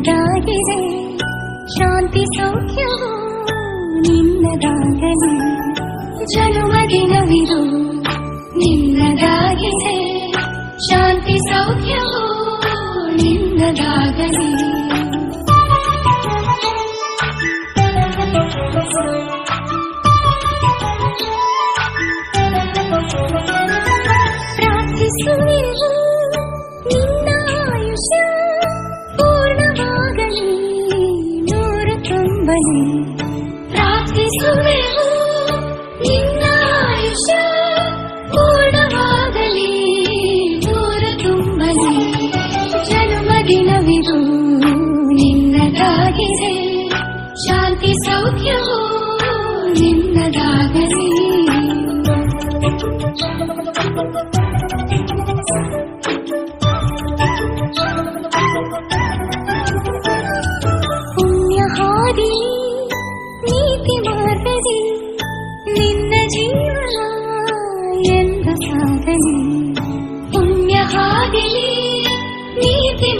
ನನ್ನದಾಗಿದೆ ಶಾಂತಿ ಸೌಖ್ಯವು ನಿನ್ನದಾಗಲಿ ಜನುಮ ದಿನವಿದು ನಿನ್ನದಾಗಿದೆ ಶಾಂತಿ ಸೌಖ್ಯವು ನಿನ್ನದಾಗಲಿ ಪ್ರಾರ್ಥಿಸುವೆವು ನಿನ್ನ ಆಯುಷ್ಯ ಪೂರ್ಣವಾಗಲಿ ನೂರು ತುಂಬಲಿ ಪ್ರಾರ್ಥಿಸುವೆವು ನಿನ್ನ ಆಯುಷ್ಯ ಪೂರ್ಣವಾಗಲಿ ನೂರು ತುಂಬಲಿ ಜನ್ಮ ದಿನವಿದು ನಿನ್ನದಾಗಿದೆ ಶಾಂತಿ ಸೌಖ್ಯವು ನಿನ್ನದಾಗಲಿ ಪುಣ್ಯ ಹಾದಿ ನೀತಿ ಮಾರ್ಗದಿ ನಿನ್ನ ಜೀವನ ಎಂದು ಸಾಗಲಿ ಪುಣ್ಯ ಹಾದಿ ನೀತಿ